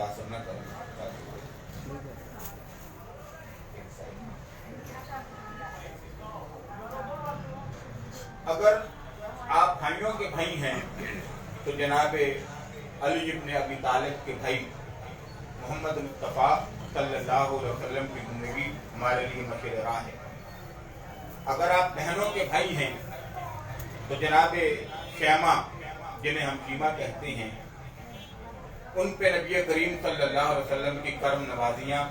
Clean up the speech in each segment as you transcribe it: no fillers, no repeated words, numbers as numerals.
متاثر نہ کرنا. اگر آپ بھائیوں کے بھائی ہیں تو جناب علی ابن ابی طالب کے بھائی محمد مصطفیٰ صلی اللہ علیہ وسلم کی زندگی ہمارے لیے مشعل راہ ہے. اگر آپ بہنوں کے بھائی ہیں تو جناب شیمہ جنہیں ہم شیمہ کہتے ہیں ان پہ نبی کریم صلی اللہ علیہ وسلم کی کرم نوازیاں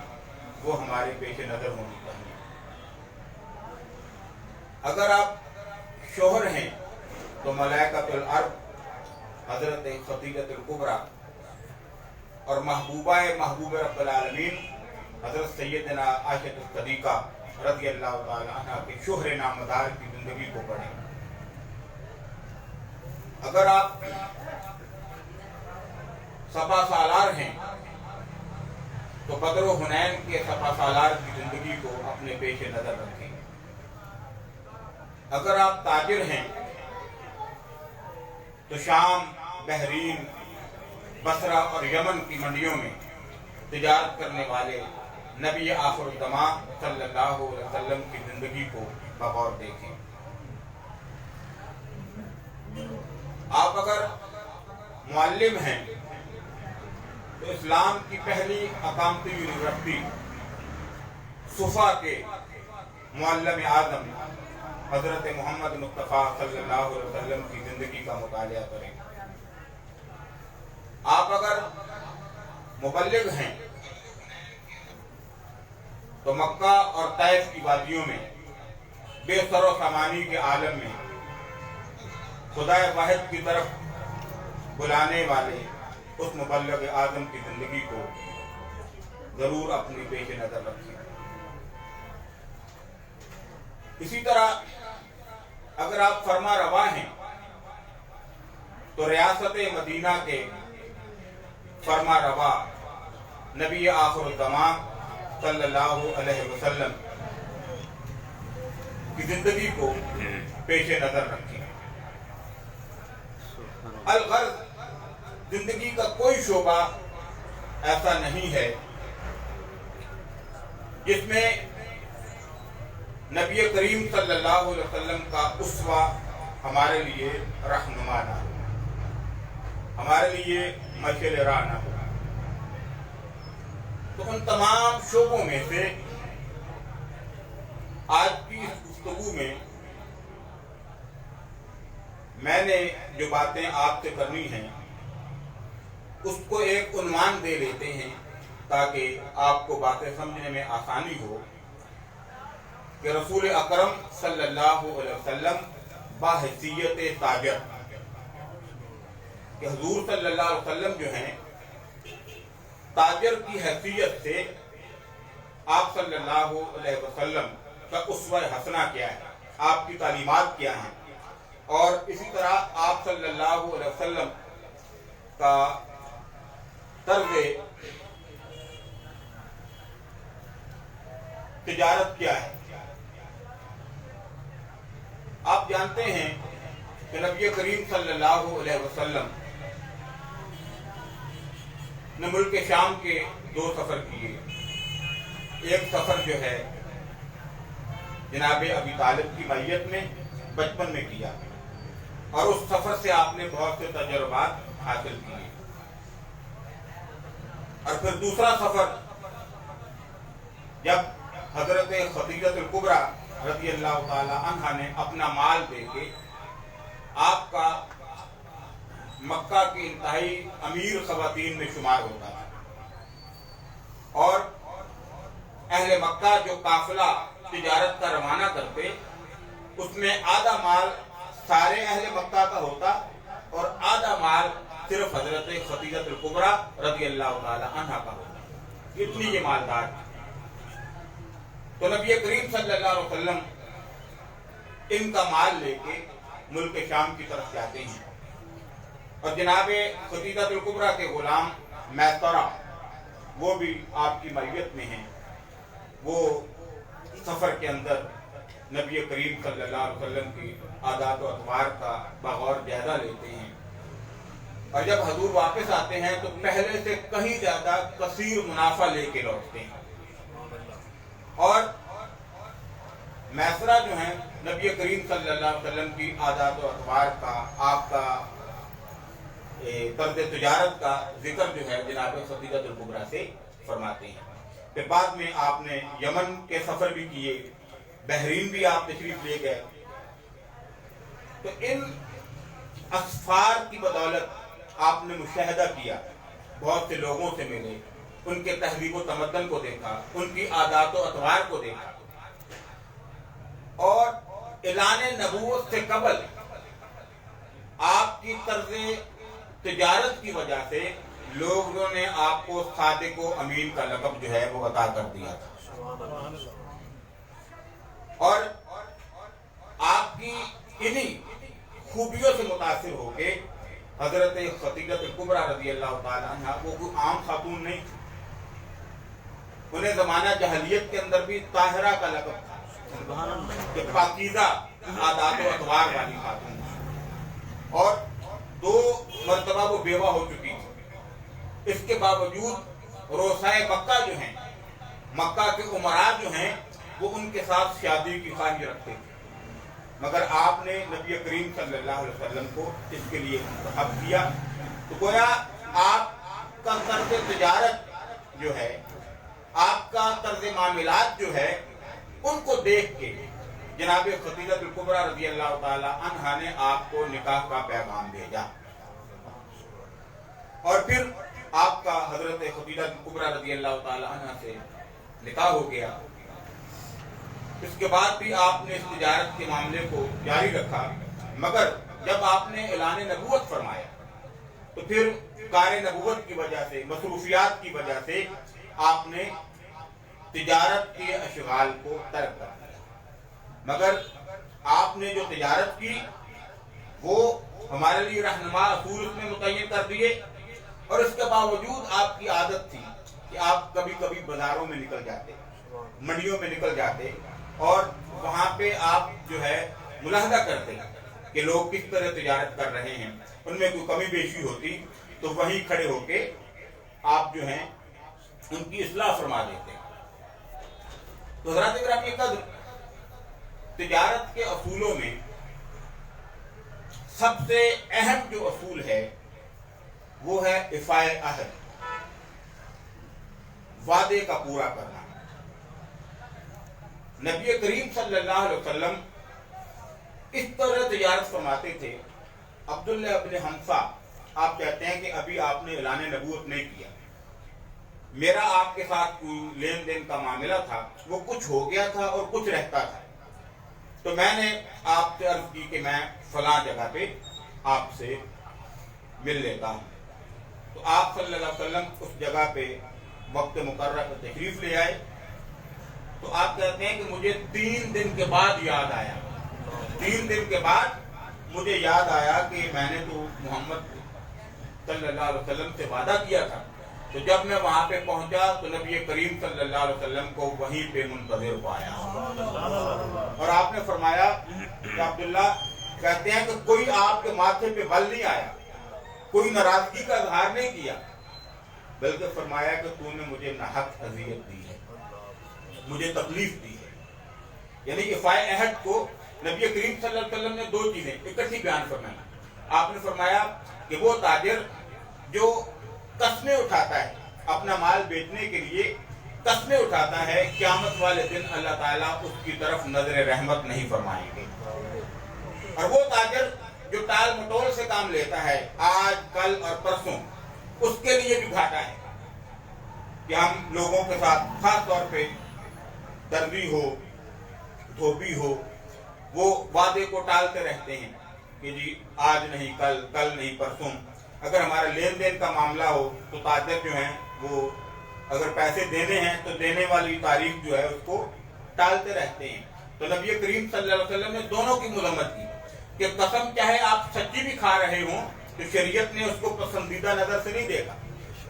وہ ہمارے پیش نظر ہونی چاہیے. اگر آپ شوہر ہیں تو ملائکۃ الارض حضرت خدیجہ الکبریٰ اور محبوب رب العالمین حضرت سیدنا عائشہ الصدیقہ رضی اللہ تعالی عنہ کے شوہر نامدار کی زندگی کو پڑھیں. اگر آپ سپہ سالار ہیں تو بدر و حنین کے سپہ سالار کی زندگی کو اپنے پیش نظر رکھیں. اگر آپ تاجر ہیں تو شام، بحرین، بصرہ اور یمن کی منڈیوں میں تجارت کرنے والے نبی آخر الزمان صلی اللہ علیہ وسلم کی زندگی کو بغور دیکھیں. آپ اگر معلم ہیں تو اسلام کی پہلی اقامتی یونیورسٹی صفا کے معلم اعظم حضرت محمد مصطفیٰ صلی اللہ علیہ وسلم کی زندگی کا مطالعہ کریں. آپ اگر مبلغ ہیں تو مکہ اور طائف کی وادیوں میں بے سر و سامانی کے عالم میں خدائے واحد کی طرف بلانے والے اس مبلغ اعظم کی زندگی کو ضرور اپنی پیش نظر رکھیں. اسی طرح اگر آپ فرما روا ہیں تو ریاست مدینہ کے فرما روا نبی آخر الزمان صلی اللہ علیہ وسلم کی زندگی کو پیش نظر رکھیں. الغرض زندگی کا کوئی شعبہ ایسا نہیں ہے جس میں نبی کریم صلی اللہ علیہ وسلم کا اسوہ ہمارے لیے رہنما نہ ہو، ہمارے لیے مشعل راہ نہ ہو. تو ان تمام شعبوں میں سے آج کی اس گفتگو میں نے جو باتیں آپ سے کرنی ہیں اس کو ایک عنوان دے لیتے ہیں تاکہ آپ کو باتیں سمجھنے میں آسانی ہو کہ رسول اکرم صلی اللہ علیہ وسلم باحیثیت تاجر، کہ حضور صلی اللہ علیہ وسلم جو ہیں تاجر کی حیثیت سے آپ صلی اللہ علیہ وسلم کا اسوہ حسنہ کیا ہے، آپ کی تعلیمات کیا ہیں، اور اسی طرح آپ صلی اللہ علیہ وسلم کا طرز تجارت کیا ہے. آپ جانتے ہیں کہ نبی کریم صلی اللہ علیہ وسلم نے ملک شام کے 2 سفر کیے. ایک سفر جو ہے جناب ابی طالب کی معیت میں بچپن میں کیا اور اس سفر سے آپ نے بہت سے تجربات حاصل کیے. اور پھر دوسرا سفر جب حضرت خدیجہ الکبریٰ رضی اللہ تعالی عنہ نے اپنا مال دے کے آپ کا مکہ کی انتہائی امیر خواتین میں شمار ہوتا تھا، اور اہل مکہ جو قافلہ تجارت کا روانہ کرتے اس میں آدھا مال سارے اہل مکہ کا ہوتا اور آدھا مال صرف حضرت خدیجہ الکبریٰ رضی اللہ تعالی عنہ کا ہوتا. اتنی یہ مالدار تھی. تو نبی کریم صلی اللہ علیہ وسلم ان کا مال لے کے ملک شام کی طرف جاتے ہیں اور جناب خدیجہ الکبریٰ کے غلام میسرہ وہ بھی آپ کی معیت میں ہیں. وہ سفر کے اندر نبی کریم صلی اللہ علیہ وسلم کی عادات و اطوار کا بغور جائزہ لیتے ہیں. اور جب حضور واپس آتے ہیں تو پہلے سے کہیں زیادہ کثیر منافع لے کے لوٹتے ہیں. اور میسرہ جو ہیں نبی کریم صلی اللہ علیہ وسلم کی عادات و اطوار کا، آپ کا طرز تجارت کا ذکر جو ہے جناب خدیجہ الکبریٰ سے فرماتے ہیں. پھر بعد میں آپ نے یمن کے سفر بھی کیے، بحرین بھی آپ تشریف لے گئے. تو ان اسفار کی بدولت آپ نے مشاہدہ کیا، بہت سے لوگوں سے ملے، ان کے تہذیب و تمدن کو دیکھا، ان کی عادات و اطوار کو دیکھا. اور اعلان نبوت سے قبل آپ کی طرز تجارت کی وجہ سے لوگوں نے آپ کو صادق و امین کا لقب جو ہے وہ عطا کر دیا تھا. اور آپ کی انہی خوبیوں سے متاثر ہو کے حضرت خدیجہ الکبریٰ رضی اللہ تعالیٰ عنہ وہ کوئی عام خاتون نہیں، انہیں زمانہ جہلیت کے اندر بھی طاہرہ کا لقب تھا کہ پاکیزہ عادات و اطوار والی خاتون. اور 2 مرتبہ وہ بیوہ ہو چکی تھی. اس کے باوجود روسائے مکہ جو ہیں، مکہ کے امراء جو ہیں، وہ ان کے ساتھ شادی کی خواہش رکھتے تھے. مگر آپ نے نبی کریم صلی اللہ علیہ وسلم کو اس کے لیے منتخب کیا. تو گویا آپ کا طرز تجارت جو ہے، آپ کا طرز معاملات جو ہے، ان کو دیکھ کے جناب خدیجہ الکبریٰ رضی اللہ تعالی عنہا نے آپ کو نکاح کا پیغام بھیجا. اور پھر آپ کا حضرت خدیجہ الکبریٰ رضی اللہ تعالی عنہا سے نکاح ہو گیا. اس کے بعد بھی آپ نے اس تجارت کے معاملے کو جاری رکھا. مگر جب آپ نے اعلان نبوت فرمایا تو پھر کار نبوت کی وجہ سے، مصروفیات کی وجہ سے آپ نے تجارت کے اشغال کو ترک کر دیا. مگر آپ نے جو تجارت کی وہ ہمارے لیے رہنما اصول اس میں متعین کر دیے. اور اس کے باوجود آپ کی عادت تھی کہ آپ کبھی کبھی بازاروں میں نکل جاتے، منڈیوں میں نکل جاتے، اور وہاں پہ آپ جو ہے ملاحظہ کرتے کہ لوگ کس طرح تجارت کر رہے ہیں. ان میں کوئی کمی بیشی ہوتی تو وہیں کھڑے ہو کے آپ جو ہیں ان کی اصلاح فرما دیتے. تو حضرات گرامی قدر، تجارت کے اصولوں میں سب سے اہم جو اصول ہے وہ ہے افائے عہد، وعدے کا پورا کرنا. نبی کریم صلی اللہ علیہ وسلم اس طرح تجارت فرماتے تھے. عبداللہ ابن حنفہ آپ کہتے ہیں کہ ابھی آپ نے اعلان نبوت نہیں کیا، میرا آپ کے ساتھ کوئی لین دین کا معاملہ تھا، وہ کچھ ہو گیا تھا اور کچھ رہتا تھا. تو میں نے آپ سے عرض کی کہ میں فلاں جگہ پہ آپ سے مل لیتا ہوں. تو آپ صلی اللہ علیہ وسلم اس جگہ پہ وقت مقررہ پر تشریف لے آئے. تو آپ کہتے ہیں کہ مجھے 3 دن کے بعد یاد آیا، 3 دن کے بعد مجھے یاد آیا کہ میں نے تو محمد صلی اللہ علیہ وسلم سے وعدہ کیا تھا. تو جب میں وہاں پہ پہنچا تو نبی کریم صلی اللہ علیہ وسلم کو وہیں پہ منتظر پایا. اور آپ نے فرمایا کہ عبداللہ، کہتے ہیں کہ کوئی آپ کے ماتھے پہ بل نہیں آیا، کوئی ناراضگی کا اظہار نہیں کیا، بلکہ فرمایا کہ تو نے مجھے ناحق اذیت دی ہے، مجھے تکلیف دی ہے. یعنی افائے عہد کو نبی کریم صلی اللہ علیہ وسلم نے 2 چیزیں اکٹھی بیان فرمائی. آپ نے فرمایا کہ وہ تاجر جو قسمیں اٹھاتا ہے، اپنا مال بیچنے کے لیے قسمیں اٹھاتا ہے، قیامت والے دن اللہ تعالیٰ اس کی طرف نظر رحمت نہیں فرمائیں گے. اور وہ تاجر جو ٹال مٹول سے کام لیتا ہے آج کل اور پرسوں، اس کے لیے بھی گھاٹا ہے کہ ہم لوگوں کے ساتھ خاص طور پہ دروی ہو، دھوبی ہو، وہ وعدے کو ٹالتے رہتے ہیں کہ جی آج نہیں کل، کل نہیں پرسوں. اگر ہمارا لین دین کا معاملہ ہو تو تاجر جو ہیں وہ اگر پیسے دینے ہیں تو دینے والی تاریخ جو ہے اس کو ٹالتے رہتے ہیں. تو نبی کریم صلی اللہ علیہ وسلم نے دونوں کی مذمت کی کہ قسم چاہے آپ سچی بھی کھا رہے ہوں تو شریعت نے اس کو پسندیدہ نظر سے نہیں دیکھا،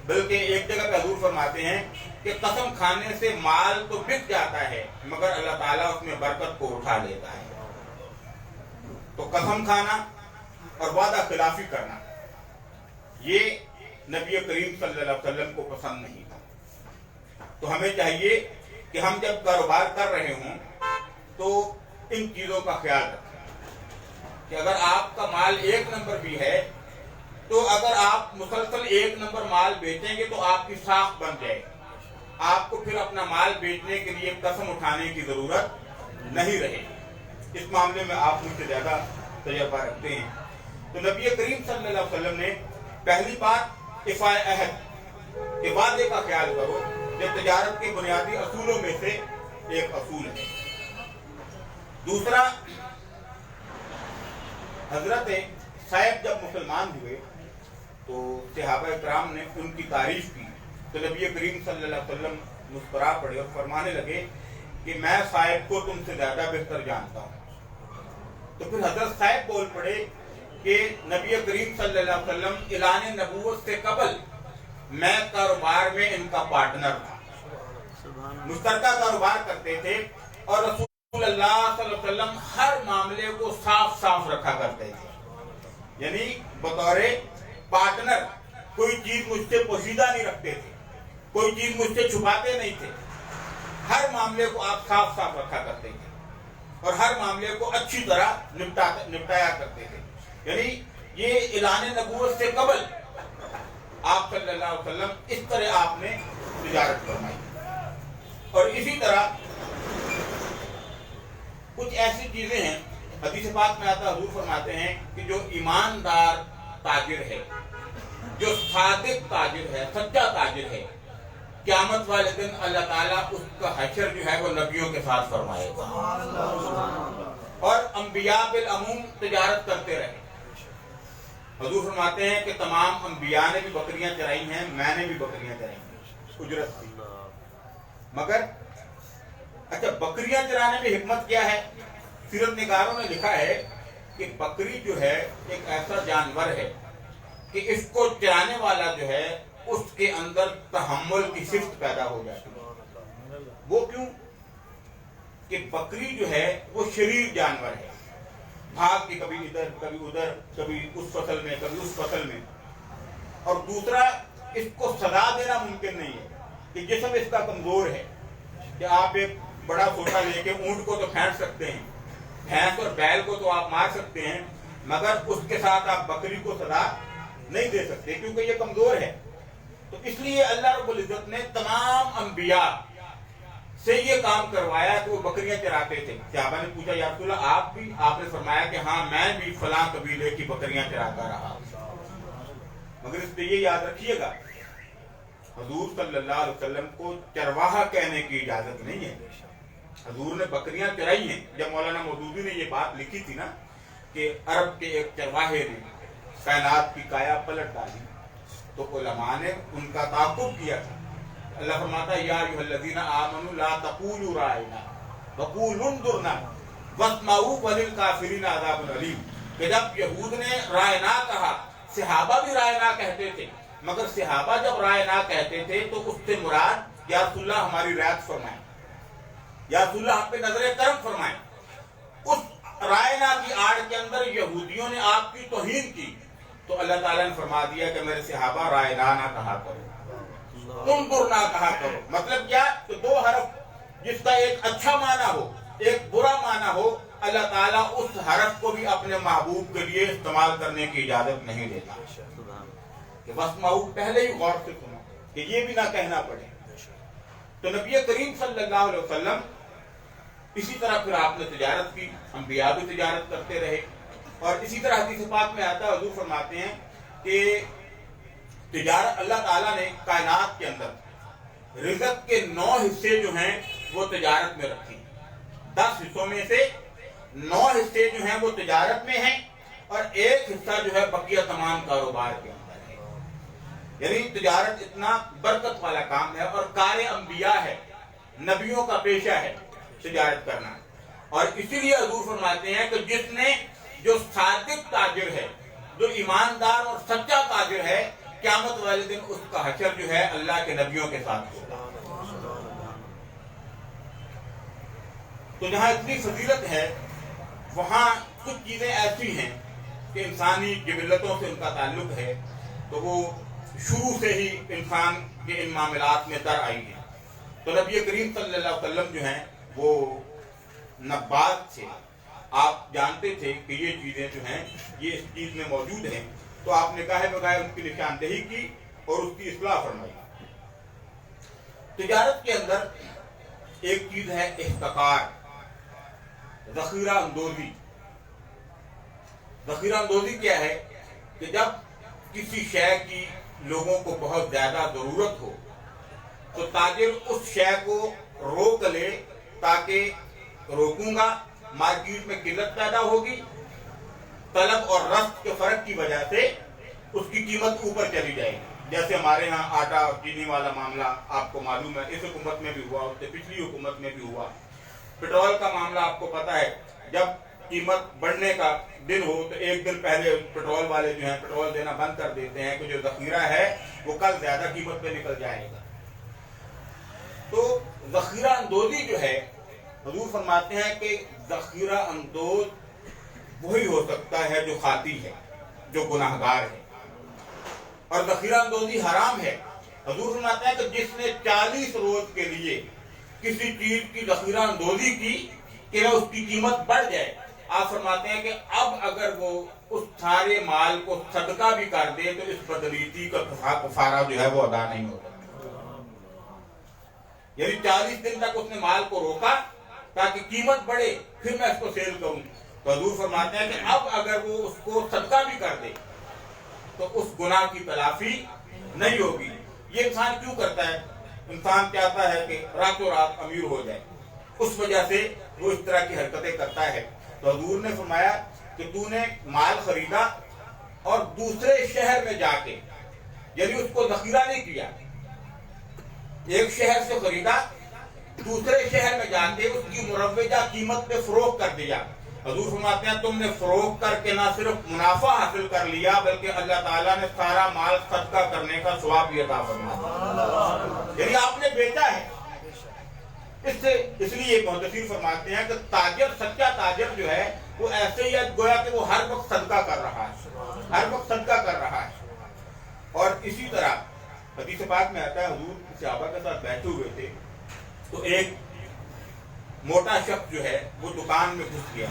بلکہ ایک جگہ پہ حضور فرماتے ہیں کہ قسم کھانے سے مال تو بک جاتا ہے مگر اللہ تعالیٰ اس میں برکت کو اٹھا لیتا ہے. تو قسم کھانا اور وعدہ خلافی کرنا یہ نبی کریم صلی اللہ علیہ وسلم کو پسند نہیں تھا. تو ہمیں چاہیے کہ ہم جب کاروبار کر رہے ہوں تو ان چیزوں کا خیال رکھیں کہ اگر آپ کا مال 1 نمبر بھی ہے تو اگر آپ مسلسل 1 نمبر مال بیچیں گے تو آپ کی ساکھ بن جائے گی. آپ کو پھر اپنا مال بیچنے کے لیے قسم اٹھانے کی ضرورت نہیں رہے گی. اس معاملے میں آپ مجھ سے زیادہ تجربہ رکھتے ہیں. تو نبی کریم صلی اللہ علیہ وسلم نے پہلی بات افاء عہد کہ وعدے کا خیال کرو، یہ تجارت کے بنیادی اصولوں میں سے ایک اصول ہے. دوسرا، حضرت صاحب جب مسلمان ہوئے تو صحابہ کرام نے ان کی تعریف کی تو نبی کریم صلی اللہ علیہ وسلم مسکرا پڑے اور فرمانے لگے کہ میں صاحب کو تم سے زیادہ بہتر جانتا ہوں. تو پھر حضرت صاحب بول پڑے کہ نبی کریم صلی اللہ علیہ وسلم اعلان نبوت سے قبل میں کاروبار میں ان کا پارٹنر تھا، مشترکہ کاروبار کرتے تھے اور رسول اللہ صلی اللہ علیہ وسلم ہر معاملے کو صاف صاف رکھا کرتے تھے. یعنی بطور پارٹنر کوئی چیز مجھ سے پوشیدہ نہیں رکھتے تھے، کوئی چیز مجھ سے چھپاتے نہیں تھے. ہر معاملے کو آپ صاف صاف رکھا کرتے تھے اور ہر معاملے کو اچھی طرح نپٹایا کرتے تھے. یعنی یہ اعلان نبوت سے قبل آپ صلی اللہ علیہ وسلم اس طرح آپ نے تجارت فرمائی. اور اسی طرح کچھ ایسی چیزیں ہیں حدیث پاک میں آتا، حضور فرماتے ہیں کہ جو ایماندار تاجر ہے، جو صادق تاجر ہے، سچا تاجر ہے، قیامت والے دن اللہ تعالیٰ اس کا حشر جو ہے وہ نبیوں کے ساتھ فرمائے گا. اور انبیاء بالعموم تجارت کرتے رہے. حضور فرماتے ہیں کہ تمام انبیاء نے بھی بکریاں چرائی ہیں، میں نے بھی بکریاں چرائی ہیں، اجرت تھی. مگر اچھا بکریاں چرانے میں حکمت کیا ہے؟ سیرت نگاروں نے لکھا ہے کہ بکری جو ہے ایک ایسا جانور ہے کہ اس کو چرانے والا جو ہے اس کے اندر تحمل کی صفت پیدا ہو جاتی ہے. وہ کیوں کہ بکری جو ہے وہ شریر جانور ہے، بھاگ کے کبھی ادھر کبھی ادھر، کبھی اس فصل میں کبھی اس فصل میں. اور دوسرا، اس کو سزا دینا ممکن نہیں ہے کہ جسم اس کا کمزور ہے کہ آپ ایک بڑا سوٹا لے کے اونٹ کو تو پھینک سکتے ہیں، بھینس اور بیل کو تو آپ مار سکتے ہیں، مگر اس کے ساتھ آپ بکری کو سزا نہیں دے سکتے کیونکہ یہ کمزور ہے. تو اس لیے اللہ رب العزت نے تمام انبیاء سے یہ کام کروایا کہ وہ بکریاں چراتے تھے. صحابہ نے پوچھا یا رسول اللہ آپ بھی؟ آپ نے فرمایا کہ ہاں میں بھی فلاں قبیلے کی بکریاں چراتا رہا. مگر اس پہ یہ یاد رکھیے گا حضور صلی اللہ علیہ وسلم کو چرواہا کہنے کی اجازت نہیں ہے. حضور نے بکریاں چرائی ہیں. جب مولانا مودودی نے یہ بات لکھی تھی نا کہ عرب کے ایک چرواہے نے کائنات کی کایا پلٹ ڈالی تو علماء نے ان کا تعاقب کیا تھا. اللہ فرماتا ہے یا ایھا الذین آمنوا لا تقولوا رائنا وقولوا انظرنا واسمعوا وللکافرین عذاب الیم. کہ جب یہود نے رائنا کہا، صحابہ بھی رائنا کہتے تھے، مگر صحابہ جب رائنا کہتے تھے تو اس سے مراد یا رسول اللہ ہماری رعایت فرمائیں، یا رسول اللہ ہم پہ نظر کرم فرمائیں. اس رائنا کی آڑ کے اندر یہودیوں نے آپ کی توہین کی تو اللہ تعالیٰ نے فرما دیا کہ میرے صحابہ رائنا نہ کہا کرو، انظر نہ کہا کرو. مطلب کیا کہ دو حرف جس کا ایک اچھا معنی ہو ایک برا معنی ہو، اللہ تعالیٰ اس حرف کو بھی اپنے محبوب کے لیے استعمال کرنے کی اجازت نہیں دیتا کہ بس محبوب پہلے ہی غور سے سنو کہ یہ بھی نہ کہنا پڑے. تو نبی کریم صلی اللہ علیہ وسلم اسی طرح پھر آپ نے تجارت کی، انبیاء بھی تجارت کرتے رہے. اور اسی طرح حدیث پاک میں آتا ہے حضور فرماتے ہیں کہ تجارت اللہ تعالیٰ نے کائنات کے اندر رزق کے 9 حصے جو ہیں وہ تجارت میں رکھی. 10 حصوں میں سے 9 حصے جو ہیں وہ تجارت میں ہیں اور 1 حصہ جو ہے بقیہ تمام کاروبار کے اندر ہے. یعنی تجارت اتنا برکت والا کام ہے اور کار انبیاء ہے، نبیوں کا پیشہ ہے تجارت کرنا. اور اسی لیے حضور فرماتے ہیں کہ جس نے جو صادق تاجر ہے، جو ایماندار اور سچا تاجر ہے، قیامت والے دن اس کا حشر جو ہے اللہ کے نبیوں کے ساتھ ہوگا. تو جہاں اتنی فضیلت ہے وہاں کچھ چیزیں ایسی ہیں کہ انسانی جبلتوں سے ان کا تعلق ہے تو وہ شروع سے ہی انسان کے ان معاملات میں در آئی ہیں. تو نبی کریم صلی اللہ علیہ وسلم جو ہیں وہ نبات تھے. آپ جانتے تھے کہ یہ چیزیں جو ہیں یہ اس چیز میں موجود ہیں، تو آپ نے گاہے بگاہے ان کی نشاندہی کی اور اس کی اصلاح فرمائی. تجارت کے اندر ایک چیز ہے احتکار، ذخیرہ اندوزی. ذخیرہ اندوزی کیا ہے کہ جب کسی شے کی لوگوں کو بہت زیادہ ضرورت ہو تو تاجر اس شے کو روک لے تاکہ روکوں گا مارکیٹ میں قلت پیدا ہوگی، طلب اور رفت کے فرق کی وجہ سے اس کی قیمت اوپر چلی جائے گی. جیسے ہمارے ہاں آٹا اور چینی والا معاملہ آپ کو معلوم ہے، اس حکومت میں بھی ہوا، اس سے پچھلی حکومت میں بھی ہوا. پیٹرول کا معاملہ آپ کو پتا ہے، جب قیمت بڑھنے کا دن ہو تو ایک دن پہلے پیٹرول والے جو ہیں پیٹرول دینا بند کر دیتے ہیں کہ جو ذخیرہ ہے وہ کل زیادہ قیمت پہ نکل جائے گا. تو ذخیرہ اندوزی جو ہے، حضور فرماتے ہیں کہ ذخیرہ اندوز وہی ہو سکتا ہے جو خاطی ہے، جو گناہگار ہے. اور ذخیرہ اندوزی حرام ہے. حضور فرماتے ہیں کہ جس نے 40 روز کے لیے کسی چیز کی ذخیرہ اندوزی کی کہ اس کی قیمت بڑھ جائے، آپ فرماتے ہیں کہ اب اگر وہ اس سارے مال کو صدقہ بھی کر دے تو اس بدریتی کا کفارہ جو ہے وہ ادا نہیں ہوتا. یعنی 40 دن تک اس نے مال کو روکا تاکہ قیمت بڑھے پھر میں اس کو سیل کروں. تو حضور فرماتے ہیں کہ اب اگر وہ اس کو صدقہ بھی کر دے تو اس گناہ کی تلافی نہیں ہوگی. یہ انسان کیوں کرتا ہے؟ انسان چاہتا ہے کہ راتوں رات امیر ہو جائے، اس وجہ سے وہ اس طرح کی حرکتیں کرتا ہے. تو حضور نے فرمایا کہ تو نے مال خریدا اور دوسرے شہر میں جا کے، یعنی اس کو ذخیرہ نہیں کیا، ایک شہر سے خریدا دوسرے شہر میں جا کے اس کی مروجہ قیمت پہ فروخت کر دیا. حضور فرماتے ہیں تم نے فروخت کر کے نہ صرف منافع حاصل کر لیا بلکہ اللہ تعالیٰ نے سارا مال صدقہ کرنے کا ثواب بھی عطا فرمایا. یعنی آپ نے بیچا ہے. اس لیے محدثین فرماتے ہیں کہ تاجر، سچا تاجر جو ہے وہ ایسے ہی گویا کہ وہ ہر وقت صدقہ کر رہا ہے، ہر وقت صدقہ کر رہا ہے. اور اسی طرح حدیث پاک میں آتا ہے، حضور صحابہ کے ساتھ بیٹھے ہوئے تھے تو ایک موٹا شخص جو ہے وہ دکان میں گھس گیا.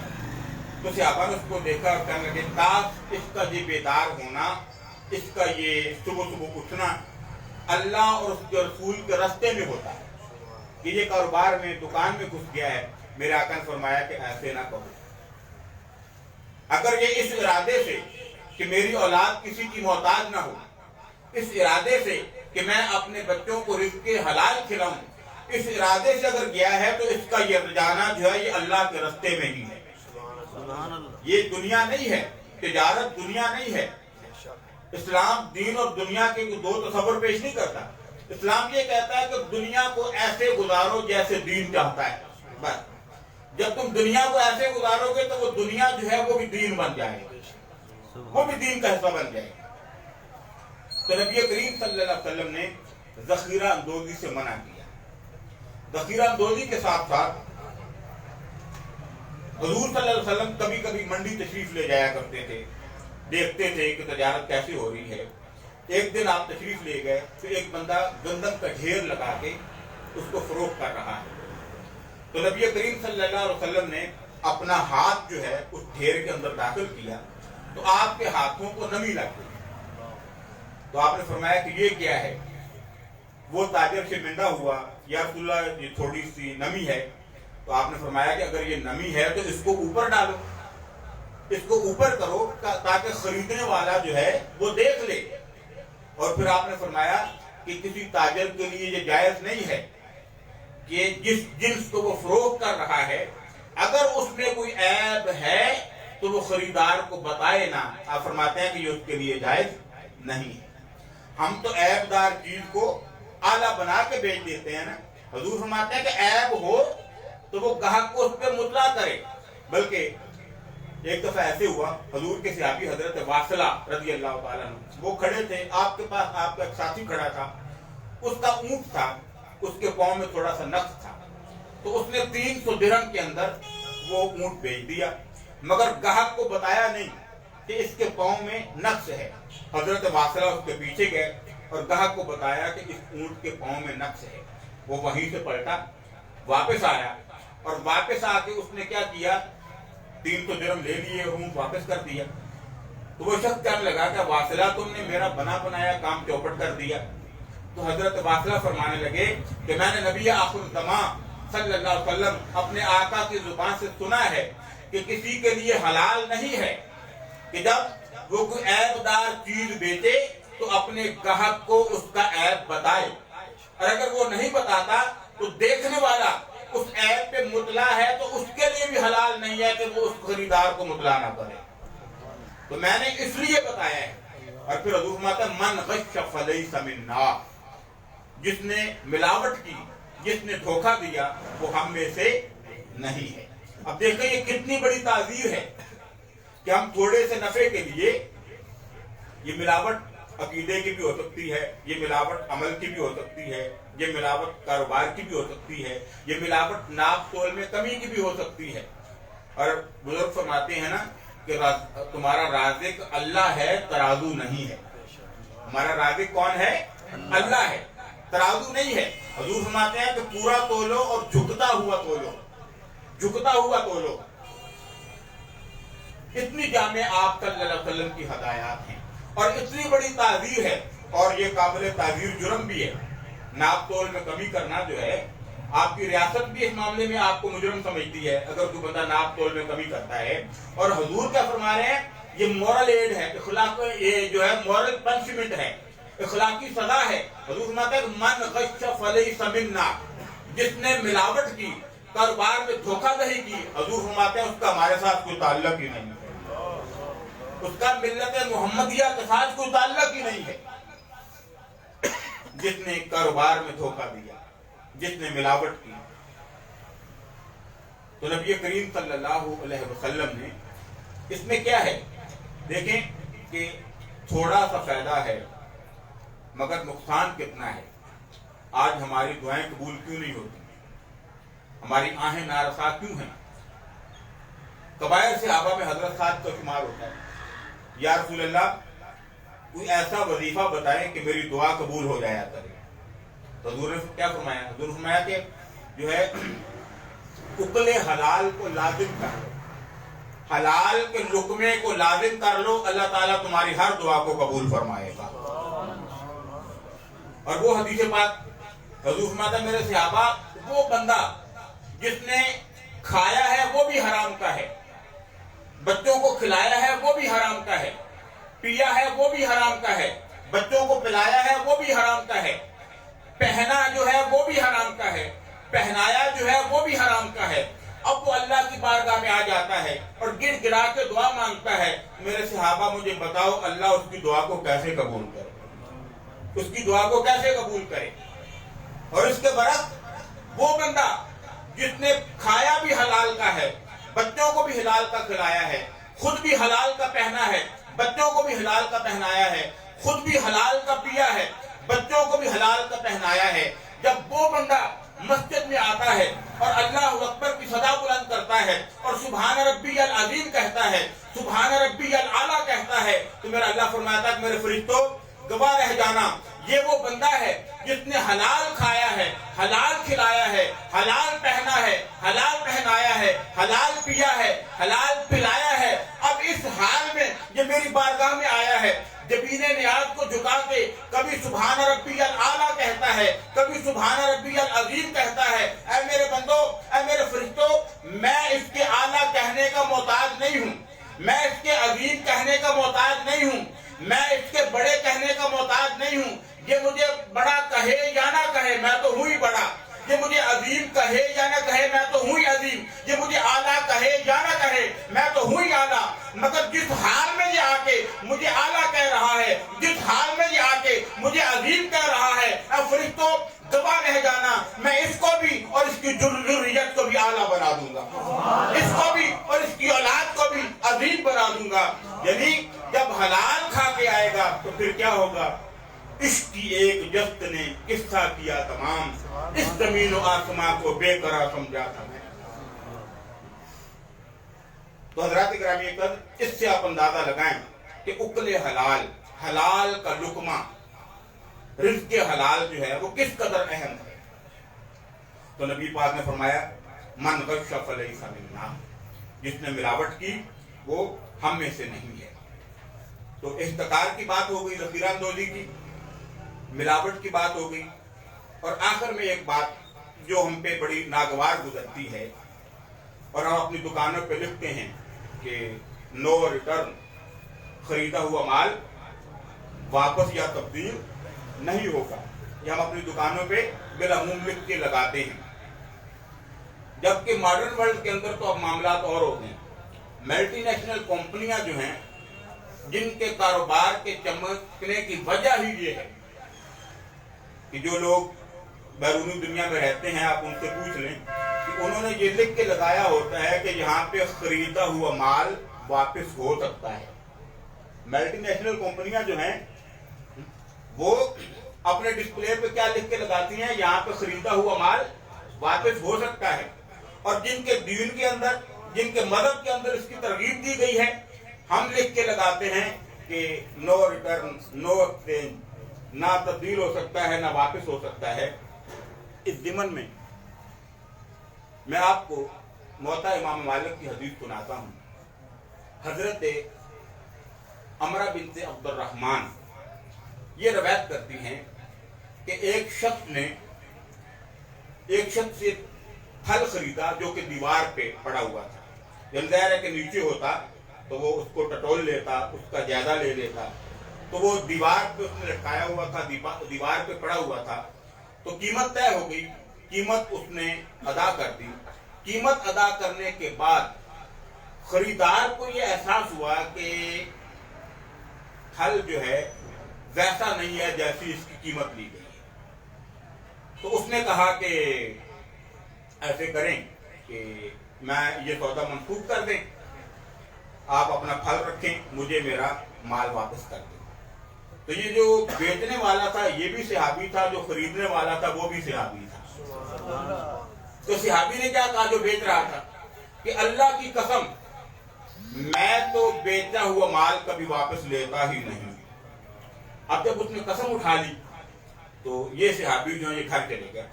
تو صحابہ نے اس کو دیکھا اور کہنے لگے کاش اس کا یہ بیدار ہونا، اس کا یہ صبح صبح اٹھنا اللہ اور اس کے رسول کے راستے میں ہوتا ہے کہ یہ کاروبار میں دکان میں گھس گیا ہے. میرے آقا نے فرمایا کہ ایسے نہ کہو. اگر یہ اس ارادے سے کہ میری اولاد کسی کی محتاج نہ ہو، اس ارادے سے کہ میں اپنے بچوں کو رزق حلال کھلاؤں، اس ارادے سے اگر گیا ہے تو اس کا یہ جانا جو ہے یہ اللہ کے راستے میں ہی ہے. یہ دنیا نہیں ہے، تجارت دنیا نہیں ہے. اسلام دین اور دنیا کے دو تصور پیش نہیں کرتا. اسلام یہ کہتا ہے کہ دنیا کو ایسے گزارو جیسے دین چاہتا ہے. بس جب تم دنیا کو ایسے گزارو گے تو وہ دنیا جو ہے وہ بھی دین بن جائے گی، وہ بھی دین کا حصہ بن جائے گی. تو نبی کریم صلی اللہ علیہ وسلم نے ذخیرہ اندوزی سے منع کیا. ذخیرہ اندوزی کے ساتھ ساتھ حضور صلی اللہ علیہ وسلم کبھی کبھی منڈی تشریف لے جایا کرتے تھے، دیکھتے تھے کہ تجارت کیسی ہو رہی ہے. ایک دن آپ تشریف لے گئے تو ایک بندہ گندم کا ڈھیر لگا کے اس کو فروخت کر رہا ہے. تو نبی کریم صلی اللہ علیہ وسلم نے اپنا ہاتھ جو ہے اس ڈھیر کے اندر داخل کیا تو آپ کے ہاتھوں کو نمی لگ گئی. تو آپ نے فرمایا کہ یہ کیا ہے؟ وہ تاجر شرمندہ ہوا، یا رسول اللہ یہ تھوڑی سی نمی ہے. تو آپ نے فرمایا کہ اگر یہ نمی ہے تو اس کو اوپر ڈالو، اس کو اوپر کرو تاکہ خریدنے والا جو ہے وہ دیکھ لے. اور پھر آپ نے فرمایا کہ کسی تاجر کے لیے یہ جائز نہیں ہے کہ جس جنس کو وہ فروخت کر رہا ہے اگر اس میں کوئی عیب ہے تو وہ خریدار کو بتائے نہ. آپ فرماتے ہیں کہ یہ اس کے لیے جائز نہیں ہے. ہم تو عیب دار چیز کو اعلیٰ بنا کے بیچ دیتے ہیں نا. حضور فرماتے ہیں کہ عیب ہو تو وہ گاہک کو اس پہ مطلع کرے. بلکہ ایک دفعہ ایسے ہوا، حضور کے صحابی حضرت واصلہ رضی اللہ تعالیٰ عنہ وہ کھڑے تھے، آپ کے پاس آپ کا ایک ساتھی کھڑا تھا، اس کا اونٹ تھا، اس کے پاؤں میں تھوڑا سا نقص تھا. تو اس نے 300 درہم کے اندر وہ اونٹ بیچ دیا، مگر گاہک کو بتایا نہیں کہ اس کے پاؤں میں نقص ہے. حضرت واصلہ اس کے پیچھے گئے اور گاہک کو بتایا کہ اس اونٹ کے پاؤں میں نقص ہے. وہ وہیں سے پلٹا, واپس آیا, اور واپس آ کے اس نے کیا کیا, 300 درہم لے لیے اور اونٹ واپس کر دیا. تو وہ شخص کہنے لگا کہ واصلہ تم نے میرا بنا بنایا کام چوپٹ کر دیا. تو حضرت واصلہ فرمانے لگے کہ میں نے نبی آخر الزمان صلی اللہ علیہ وسلم اپنے آقا کی زبان سے سنا ہے کہ کسی کے لیے حلال نہیں ہے کہ جب وہ کوئی عیب دار چیز بیچے تو اپنے گاہک کو اس کا عیب بتائے, اور اگر وہ نہیں بتاتا تو دیکھنے والا اس عیب پہ مطلع ہے تو اس کے لیے بھی حلال نہیں ہے کہ وہ اس خریدار کو مطلع نہ کرے. تو میں نے اس لیے بتایا ہے. اور پھر حضور فرماتا ہے من غش فلیس منا, جس نے ملاوٹ کی, جس نے دھوکہ دیا, وہ ہم میں سے نہیں ہے. اب دیکھیں یہ کتنی بڑی تعزیر ہے کہ ہم تھوڑے سے نفع کے لیے, یہ ملاوٹ عقیدے کی بھی ہو سکتی ہے, یہ ملاوٹ عمل کی بھی ہو سکتی ہے, یہ ملاوٹ کاروبار کی بھی ہو سکتی ہے, یہ ملاوٹ ناپ تول میں کمی کی بھی ہو سکتی ہے. اور بزرگ فرماتے ہیں نا کہ تمہارا رازق اللہ ہے, ترازو نہیں ہے. ہمارا رازق کون ہے؟ اللہ ہے, ترازو نہیں ہے. حضور فرماتے ہیں کہ پورا تولو اور جھکتا ہوا تولو, جھکتا ہوا تولو. اتنی جامع آپ صلی اللہ علیہ وسلم کی ہدایات ہیں اور اتنی بڑی تعزیر ہے, اور یہ قابل تعزیر جرم بھی ہے. ناپ تول میں کمی کرنا جو ہے, آپ کی ریاست بھی اس معاملے میں آپ کو مجرم سمجھتی ہے اگر کوئی بندہ ناپ تول میں کمی کرتا ہے. اور حضور کیا فرما رہے ہیں, یہ مورل ایڈ ہے, اخلاق, یہ جو ہے مورل پنشمنٹ ہے, اخلاقی سزا ہے. حضور فرماتے ہیں من غش فلیس منا, جس نے ملاوٹ کی, کاروبار میں دھوکہ دہی کی, حضور فرماتے ہیں اس کا ہمارے ساتھ کوئی تعلق ہی نہیں ہے, اس کا ملت محمدیہ کے ساتھ کوئی تعلق ہی نہیں ہے. جس نے کاروبار میں دھوکہ دیا, جس نے ملاوٹ کی. تو نبی کریم صلی اللہ علیہ وسلم نے اس میں کیا ہے, دیکھیں کہ تھوڑا سا فائدہ ہے مگر نقصان کتنا ہے. آج ہماری دعائیں قبول کیوں نہیں ہوتی, ہماری آہیں نارسا کیوں ہیں. کبائر صحابہ میں حضرت صاحب کا شمار ہوتا ہے. یا رسول اللہ کوئی ایسا وظیفہ بتائیں کہ میری دعا قبول ہو جایا کرے. تو حضور نے کیا فرمایا, حضور نے فرمایا کہ جو ہے اکل حلال کو لازم کر لو, حلال کے لقمے کو لازم کر لو, اللہ تعالیٰ تمہاری ہر دعا کو قبول فرمائے گا. اور وہ حدیث پاک حضور فرماتا ہے میرے صحابہ, وہ بندہ جس نے کھایا ہے وہ بھی حرام کا ہے, بچوں کو کھلایا ہے وہ بھی حرام کا ہے, پیا ہے وہ بھی حرام کا ہے, بچوں کو پلایا ہے وہ بھی حرام کا ہے, پہنا جو ہے وہ بھی حرام کا ہے, پہنایا جو ہے وہ بھی حرام کا ہے. اب وہ اللہ کی بارگاہ میں آ جاتا ہے اور گر گرا کے دعا مانگتا ہے. میرے صحابہ مجھے بتاؤ اللہ اس کی دعا کو کیسے قبول کرے, اس کی دعا کو کیسے قبول کرے. اور اس کے برعکس وہ بندہ جس نے کھایا بھی حلال کا ہے, بچوں کو بھی حلال کا کھلایا ہے, خود بھی حلال کا پہنا ہے, بچوں کو بھی حلال کا پہنایا ہے, خود بھی حلال کا پیا ہے, بچوں کو بھی حلال کا پہنایا ہے, جب وہ بندہ مسجد میں آتا ہے اور اللہ اکبر کی صدا بلند کرتا ہے اور سبحان ربی العظیم کہتا ہے, سبحان ربی الاعلیٰ کہتا ہے, تو میرا اللہ فرماتا ہے کہ میرے فرشتوں گواہ رہ جانا, یہ وہ بندہ ہے جس نے حلال کھایا ہے, حلال کھلایا ہے, حلال پہنا ہے, حلال پہنایا ہے, حلال پیا ہے, حلال پلایا ہے. اب اس حال میں یہ میری بارگاہ میں آیا ہے, جبین نیاز کو جھکا کے کبھی سبحان ربی الاعلیٰ کہتا ہے, کبھی سبحان ربی العظیم کہتا ہے. اے میرے بندو, اے میرے فرشتوں, میں اس کے اعلیٰ کہنے کا محتاج نہیں ہوں, میں اس کے عظیم کہنے کا محتاج نہیں ہوں, میں اس کے بڑے کہنے کا محتاج نہیں ہوں. یہ مجھے بڑا کہے یا نہ کہے میں تو ہوں ہی بڑا, یہ مجھے عظیم کہے یا نہ کہے میں تو ہوں ہی عظیم, یہ مجھے اعلیٰ کہے یا نہ کہے میں تو ہوں ہی اعلیٰ. مگر جس حال میں یہ آ کے مجھے اعلیٰ کہہ رہا ہے, جس حال میں یہ آ کے مجھے عظیم کہہ رہا ہے, اے فرشتوں گواہ رہ جانا, میں اس کو بھی اور اس کی ذریت کو بھی اعلیٰ بنا دوں گا, اس کو بھی اور اس کی اولاد کو بھی عظیم بنا دوں گا. یعنی جب حلال کھا کے آئے گا تو پھر کیا ہوگا, عشق کی ایک جست نے قصہ کیا تمام, اس زمین و آسماں کو بے قرار سمجھا تھا میں. تو حضرات گرامی قدر, اس سے آپ اندازہ لگائیں کہ اکل حلال حلال کا لقمہ، رزق حلال جو ہے وہ کس قدر اہم ہے۔ تو نبی پاک نے فرمایا من غش فلیس منا، جس نے ملاوٹ کی وہ ہم میں سے نہیں ہے۔ تو احتکار کی بات ہو گئی، ذخیرہ اندوزی کی، ملاوٹ کی بات ہو گئی، اور آخر میں ایک بات جو ہم پہ بڑی ناگوار گزرتی ہے اور ہم اپنی دکانوں پہ لکھتے ہیں کہ نو ریٹرن، خریدا ہوا مال واپس یا تبدیل نہیں ہوگا، یہ ہم اپنی دکانوں پہ بالعموم لکھ کے لگاتے ہیں، جبکہ ماڈرن ورلڈ کے اندر تو اب معاملات اور ہوتے ہیں۔ ملٹی نیشنل کمپنیاں جو ہیں، جن کے کاروبار کے چمکنے کی وجہ ہی یہ ہے کہ جو لوگ بیرونی دنیا میں رہتے ہیں، آپ ان سے پوچھ لیں کہ انہوں نے یہ لکھ کے لگایا ہوتا ہے کہ یہاں پہ خریدا ہوا مال واپس ہو سکتا ہے۔ ملٹی نیشنل کمپنیاں جو ہیں وہ اپنے ڈسپلے پہ کیا لکھ کے لگاتی ہیں؟ یہاں پہ خریدا ہوا مال واپس ہو سکتا ہے۔ اور جن کے دین کے اندر، جن کے مذہب کے اندر اس کی ترغیب دی گئی ہے، ہم لکھ کے لگاتے ہیں کہ نو ریٹرن، نو ایکسچینج، نہ تبدیل ہو سکتا ہے نہ واپس ہو سکتا ہے۔ اس ضمن میں میں آپ کو موطا امام مالک کی حدیث سناتا ہوں۔ حضرت عمرہ بنت عبد الرحمن یہ روایت کرتی ہیں کہ ایک شخص سے پھل خریدا جو کہ دیوار پہ پڑا ہوا تھا، جب ظاہر ہے کہ نیچے ہوتا تو وہ اس کو ٹٹول لیتا، اس کا جائزہ لے لیتا، تو وہ دیوار پہ اس نے لٹکایا ہوا تھا، دیوار پہ پڑا ہوا تھا، تو قیمت طے ہو گئی، قیمت اس نے ادا کر دی۔ قیمت ادا کرنے کے بعد خریدار کو یہ احساس ہوا کہ پھل جو ہے ویسا نہیں ہے جیسی اس کی قیمت لی گئی، تو اس نے کہا کہ ایسے کریں کہ میں یہ سودا منسوخ کر دیں، آپ اپنا پھل رکھیں، مجھے میرا مال واپس کر دیں۔ تو یہ جو بیچنے والا تھا یہ بھی صحابی تھا، جو خریدنے والا تھا وہ بھی صحابی تھا۔ تو صحابی نے کیا کہا جو بیچ رہا تھا کہ اللہ کی قسم میں تو بیچا ہوا مال کبھی واپس لیتا ہی نہیں۔ اب جب اس نے قسم اٹھا لی تو یہ صحابی جو یہ گھر چلے گئے،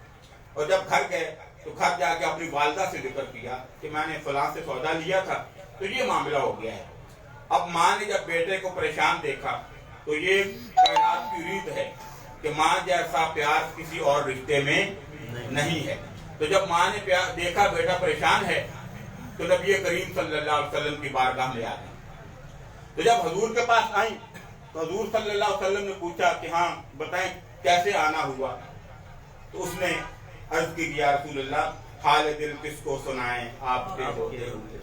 اور جب گھر گئے تو گھر جا کے اپنی والدہ سے ذکر کیا کہ میں نے فلاں سے سودا لیا تھا تو یہ معاملہ ہو گیا ہے۔ اب ماں نے جب بیٹے کو پریشان دیکھا تو یہ کائنات کی ریت ہے کہ ماں جیسا پیار کسی اور رشتے میں نہیں ہے۔ تو جب ماں نے دیکھا بیٹا پریشان ہے تو نبی کریم صلی اللہ علیہ وسلم کی بارگاہ میں آ گئی۔ تو جب حضور کے پاس آئیں تو حضور صلی اللہ علیہ وسلم نے پوچھا کہ ہاں بتائیں کیسے آنا ہوا؟ تو اس نے عرض کی یا رسول اللہ حال دل کس کو سنائیں آپ کے ہوتے ہوئے،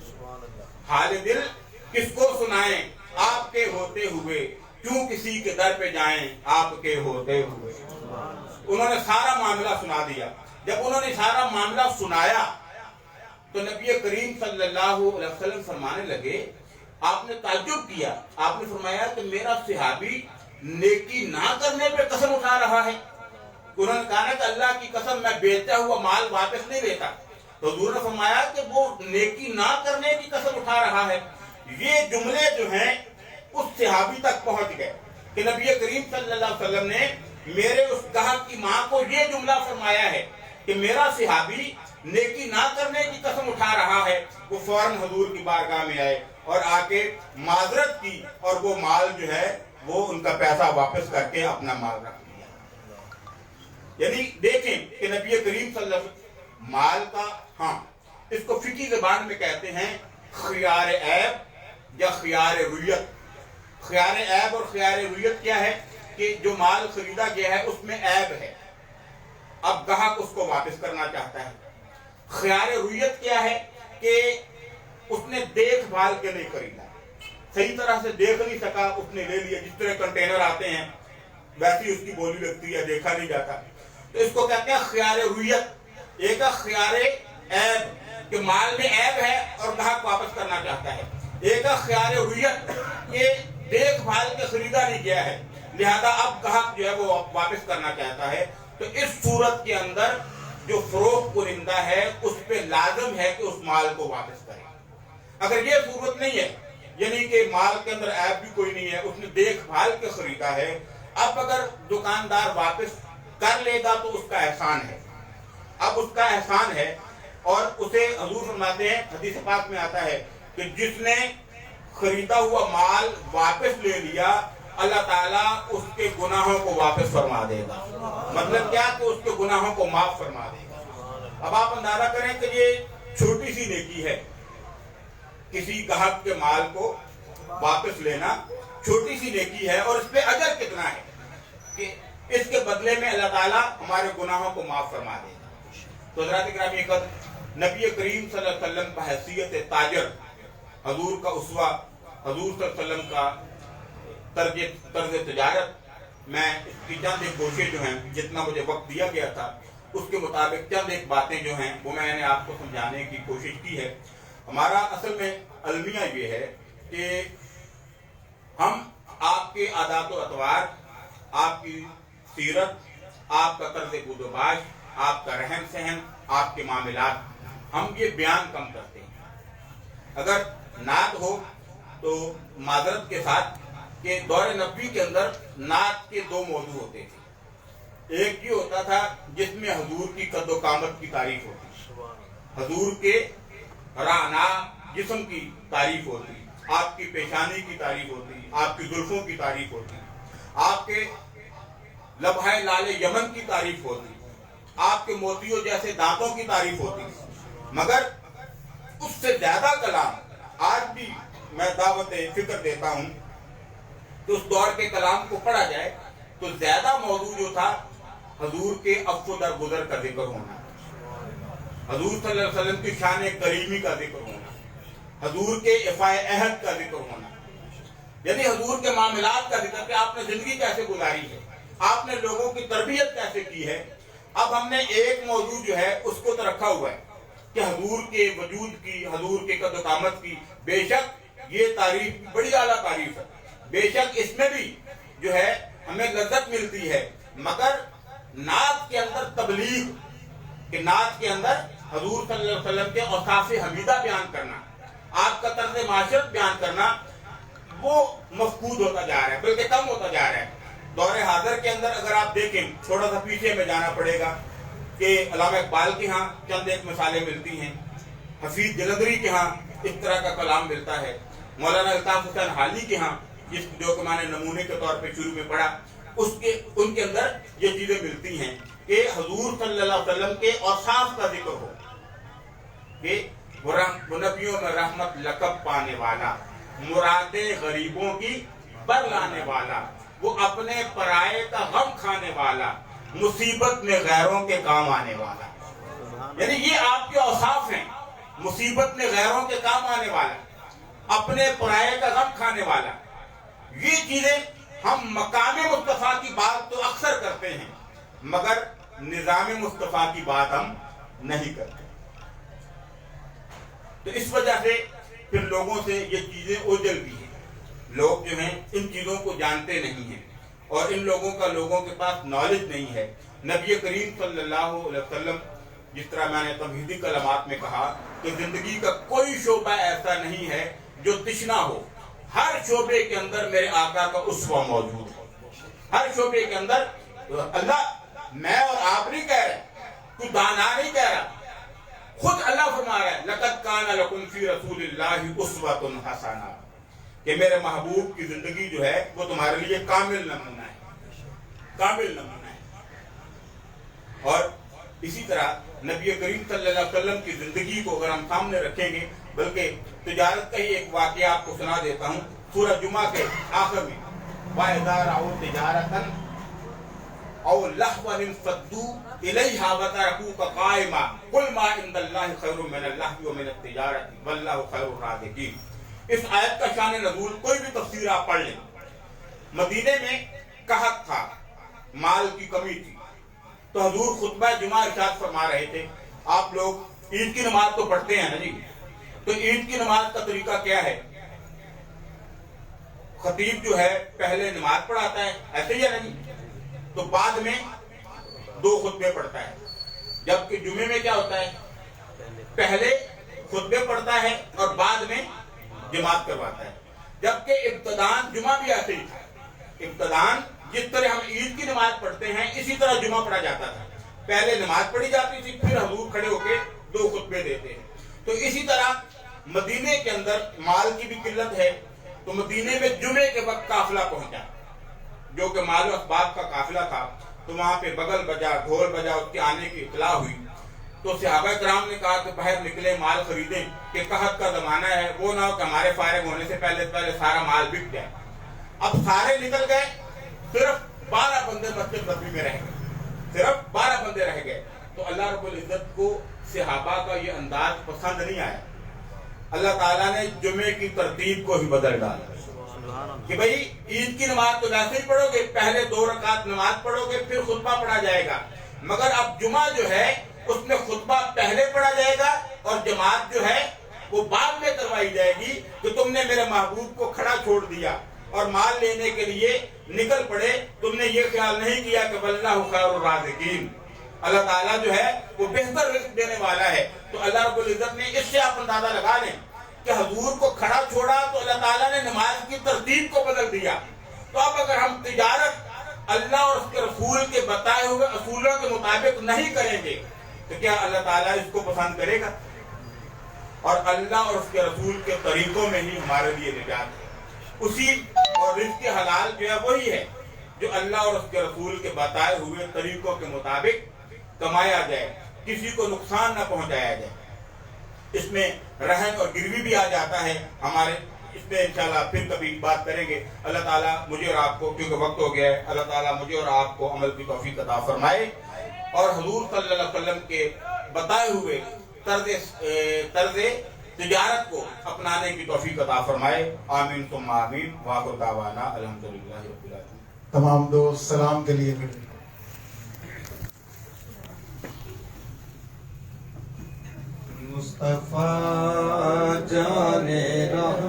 حال دل کس کو سنائیں آپ کے ہوتے ہوئے، کیوں کسی کے در پہ جائیں آپ کے ہوتے ہوئے۔ انہوں نے سارا معاملہ سنا دیا۔ جب انہوں نے سارا معاملہ سنایا تو نبی کریم صلی اللہ علیہ وسلم فرمانے لگے، آپ نے تعجب کیا، آپ نے فرمایا کہ میرا صحابی نیکی نہ کرنے پہ قسم اٹھا رہا ہے۔ انہوں نے کہا کہ اللہ کی قسم میں بیچا ہوا مال واپس نہیں لیتا، تو حضور نے فرمایا کہ وہ نیکی نہ کرنے کی قسم اٹھا رہا ہے۔ یہ جملے جو ہیں اس صحابی تک پہنچ گئے کہ نبی کریم صلی اللہ علیہ وسلم نے میرے اس گاہک کی ماں کو یہ جملہ فرمایا ہے کہ میرا صحابی نیکی نہ کرنے کی قسم اٹھا رہا ہے۔ وہ فوراً حضور کی بارگاہ میں آئے اور آ کے معذرت کی، اور وہ مال جو ہے وہ ان کا پیسہ واپس کر کے اپنا مال رکھ لیا۔ یعنی دیکھیں کہ نبی کریم صلی اللہ علیہ وسلم مال کا، ہاں اس کو فقہی زبان میں کہتے ہیں خیار عیب یا خیار رویت۔ خیار عیب اور خیار رویت کیا ہے کہ جو مال خریدا گیا ہے اس میں عیب ہے، اب گاہک اس کو واپس کرنا چاہتا ہے۔ خیار رویت کیا ہے کہ اس نے دیکھ بھال کے نہیں خریدا، صحیح طرح سے دیکھ نہیں سکا، اس نے لے لیا، جس طرح کنٹینر آتے ہیں ویسی اس کی بولی لگتی ہے، دیکھا نہیں جاتا، تو اس کو کہتے ہیں خیار رویت۔ ایک ہے خیار عیب کہ مال میں عیب ہے اور گاہک واپس کرنا چاہتا ہے۔ ایک ہے خیار رویت کہ دیکھ بھال کے خریدا نہیں گیا ہے، لہذا اب گاہک جو ہے وہ واپس کرنا چاہتا ہے۔ تو اس صورت کے اندر جو فروخت کنندہ ہے اس پہ لازم ہے کہ اس مال کو واپس کرے۔ اگر یہ صورت نہیں ہے یعنی کہ مال کے اندر عیب بھی کوئی نہیں ہے، اس نے دیکھ بھال کے خریدا ہے، اب اگر دکاندار واپس کر لے گا تو اس کا احسان ہے، اب اس کا احسان ہے۔ اور اسے حضور فرماتے ہیں، حدیث پاک میں آتا ہے کہ جس نے خریدا ہوا مال واپس لے لیا، اللہ تعالیٰ اس کے گناہوں کو واپس فرما دے گا۔ مطلب کیا کہ اس کے گناہوں کو معاف فرما دے گا۔ اب آپ اندازہ کریں کہ یہ چھوٹی سی نیکی ہے، کسی گاہک کے مال کو واپس لینا چھوٹی سی نیکی ہے، اور اس پہ اجر کتنا ہے کہ اس کے بدلے میں اللہ تعالیٰ ہمارے گناہوں کو معاف فرما دے گا۔ تو حضرات گرامی، نبی کریم صلی اللہ علیہ وسلم کا حیثیت تاجر، حضور کا اسوہ، حضور صلی اللہ علیہ وسلم کا طرز تجارت، میں اس کی چند ایک کوشش جو ہیں، جتنا مجھے وقت دیا گیا تھا اس کے مطابق چند ایک باتیں جو ہیں وہ میں نے آپ کو سمجھانے کی کوشش کی ہے۔ ہمارا اصل میں المیہ یہ ہے کہ ہم آپ کے عادات و اطوار، آپ کی سیرت، آپ کا طرز بود و باش، آپ کا رہن سہن، آپ کے معاملات، ہم یہ بیان کم کرتے ہیں۔ اگر نعت ہو تو معذرت کے ساتھ کہ دور نبوی کے اندر نعت کے دو موضوع ہوتے تھے، ایک یہ ہوتا تھا جس میں حضور کی قد و قامت کی تعریف ہوتی، حضور کے رعنا جسم کی تعریف ہوتی، آپ کی پیشانی کی تعریف ہوتی، آپ کی زلفوں کی تعریف ہوتی، آپ کے لبھائے لال یمن کی تعریف ہوتی، آپ کے موتیوں جیسے دانتوں کی تعریف ہوتی۔ مگر اس سے زیادہ کلام آج بھی میں دعوت فکر دیتا ہوں کہ اس دور کے کلام کو پڑھا جائے تو زیادہ موضوع جو تھا حضور کے عفو درگزر کا ذکر ہونا، حضور صلی اللہ علیہ وسلم کی شان کریمی کا ذکر ہونا، حضور کے عفائے عہد کا ذکر ہونا، یعنی حضور کے معاملات کا ذکر کہ آپ نے زندگی کیسے گزاری ہے، آپ نے لوگوں کی تربیت کیسے کی ہے۔ اب ہم نے ایک موضوع جو ہے اس کو تو رکھا ہوا ہے کہ حضور کے وجود کی، حضور کے قد و قامت کی، بے شک یہ تعریف بڑی اعلیٰ تعریف ہے، بے شک اس میں بھی جو ہے ہمیں لذت ملتی ہے، مگر نعت کے اندر تبلیغ، کہ نعت کے اندر حضور صلی اللہ علیہ وسلم کے اوصاف حمیدہ بیان کرنا، آپ کا طرز معاشرت بیان کرنا، وہ مفقود ہوتا جا رہا ہے، بلکہ کم ہوتا جا رہا ہے۔ دور حاضر کے اندر اگر آپ دیکھیں، تھوڑا سا پیچھے میں جانا پڑے گا کہ علامہ اقبال کے ہاں چند ایک مثالیں ملتی ہیں، حفیظ جلندری کے ہاں اس طرح کا کلام ملتا ہے، مولانا الطاف حسین حالی کے ہاں جو کہ میں نے نمونے کے طور پہ شروع میں پڑھا، ان کے اندر یہ چیزیں ملتی ہیں کہ حضور صلی اللہ علیہ وسلم کے اوصاف کا ذکر ہو کہ وہ نبیوں میں رحمت لقب پانے والا، مرادیں غریبوں کی بر لانے والا، وہ اپنے پرائے کا غم کھانے والا، مصیبت میں غیروں کے کام آنے والا۔ یعنی یہ آپ کے اوصاف ہیں، مصیبت میں غیروں کے کام آنے والا، اپنے پرائے کا غم کھانے والا۔ یہ چیزیں ہم مقام مصطفیٰ کی بات تو اکثر کرتے ہیں، مگر نظام مصطفیٰ کی بات ہم نہیں کرتے۔ تو اس وجہ سے پھر لوگوں سے یہ چیزیں اوجھل بھی ہیں، لوگ جو ہیں ان چیزوں کو جانتے نہیں ہیں، اور ان لوگوں کا لوگوں کے پاس نالج نہیں ہے۔ نبی کریم صلی اللہ علیہ وسلم، جس طرح میں نے تمہیدی کلمات میں کہا کہ زندگی کا کوئی شعبہ ایسا نہیں ہے جو تشنا ہو، ہر شعبے کے اندر میرے آقا کا اسوہ موجود ہے، ہر شعبے کے اندر۔ اللہ، میں اور آپ نہیں کہہ رہے، تو دانا نہیں کہہ رہا، خود اللہ فرما رہا ہے لَقَدْ كَانَ لَكُمْ فِي رَسُولِ اللَّهِ أُسْوَةٌ حَسَنَةٌ، کہ میرے محبوب کی زندگی جو ہے وہ تمہارے لیے کامل نمونہ ہے، کامل نمونہ ہے۔ اور اسی طرح نبی کریم صلی اللہ علیہ وسلم کی زندگی کو اگر ہم سامنے رکھیں گے، بلکہ تجارت کا ہی ایک واقعہ آپ کو سنا دیتا ہوں، سورہ جمعہ کے آخر میں وَإِذَا رَأَوْا تِجَارَةً أَوْ لَهْوًا انفَضُّوا إِلَيْهَا وَتَرَكُوكَ قَائِمًا قُلْ مَا عِندَ اللَّهِ خَيْرٌ مِنَ اللَّهْوِ وَمِنَ التِّجَارَةِ وَاللَّهُ خَيْرُ الرَّازِقِينَ۔ اس آیت کا شان نزول کوئی بھی تفسیر آپ پڑھ لیں، مدینے میں قحط تھا، مال کی کمی تھی، تو حضور خطبہ جمعہ ارشاد فرما رہے تھے۔ آپ لوگ عید کی نماز تو پڑھتے ہیں نا جی، تو عید کی نماز کا طریقہ کیا ہے؟ خطیب جو ہے پہلے نماز پڑھاتا ہے، ایسے ہی ہے نا جی، تو بعد میں 2 خطبے پڑھتا ہے، جبکہ جمعے میں کیا ہوتا ہے؟ پہلے خطبے پڑھتا ہے اور بعد میں جماعت کرواتا ہے۔ جبکہ ابتدان جمعہ بھی ایسے ہی تھا. ابتدان جس طرح ہم عید کی نماز پڑھتے ہیں اسی طرح جمعہ پڑھا جاتا تھا. پہلے نماز پڑھی جاتی تھی، پھر حضور کھڑے ہو کے 2 خطبے دیتے ہیں. تو اسی طرح مدینے کے اندر مال کی بھی قلت ہے، تو مدینے میں جمعے کے وقت قافلہ پہنچا جو کہ مال و اسباب کا قافلہ تھا. تو وہاں پہ بغل بجا، ڈھول بجا، اس کے آنے کی اطلاع ہوئی. تو صحابہ کرام نے کہا کہ باہر نکلے، مال خریدیں کہ قحط کا زمانہ ہے، وہ نہ ہو کہ ہمارے فارغ ہونے سے پہلے سارا مال بک جائے. اب سارے نکل گئے، صرف 12 بندے مسجد نبوی میں رہ گئے، صرف 12 بندے رہ گئے. تو اللہ رب العزت کو صحابہ کا یہ انداز پسند نہیں آیا. اللہ تعالیٰ نے جمعے کی ترتیب کو ہی بدل ڈالا کہ بھئی عید کی نماز تو ویسے ہی پڑھو گے، پہلے 2 رکعت نماز پڑھو گے، پھر خطبہ پڑھا جائے گا. مگر اب جمعہ جو ہے اس میں خطبہ پہلے پڑھا جائے گا اور جماعت جو ہے وہ بعد میں کروائی جائے گی. کہ تم نے میرے محبوب کو کھڑا چھوڑ دیا اور مال لینے کے لیے نکل پڑے، تم نے یہ خیال نہیں کیا کہ واللہ خیر الرازقین، اللہ تعالیٰ جو ہے وہ بہتر رزق دینے والا ہے. تو اللہ رب العزت نے اس سے آپ اندازہ لگا لیں کہ حضور کو کھڑا چھوڑا تو اللہ تعالیٰ نے نماز کی ترتیب کو بدل دیا. تو اب اگر ہم تجارت اللہ اور اس کے رسول کے بتائے ہوئے اصولوں کے مطابق نہیں کریں گے تو کیا اللہ تعالیٰ اس کو پسند کرے گا؟ اور اللہ اور اس کے رسول کے طریقوں میں ہی ہمارے لیے نجات ہے. اسی اور رزق حلال جو ہے وہی ہے جو اللہ اور اس کے رسول کے بتائے ہوئے طریقوں کے مطابق کمایا جائے، کسی کو نقصان نہ پہنچایا جائے. اس میں رہن اور گروی بھی آ جاتا ہے ہمارے. اس میں انشاءاللہ پھر کبھی بات کریں گے. اللہ تعالیٰ مجھے اور آپ کو، کیونکہ وقت ہو گیا ہے، اللہ تعالیٰ مجھے اور آپ کو عمل کی توفیق عطا فرمائے اور حضور صلی اللہ علیہ وسلم کے بتائے ہوئے طرز تجارت کو اپنانے کی توفیق عطا فرمائے. آمین ثم آمین. وآخر دعوانا الحمدللہ رب العالمین. تمام دوست سلام کے لیے مصطفیٰ جانے رہا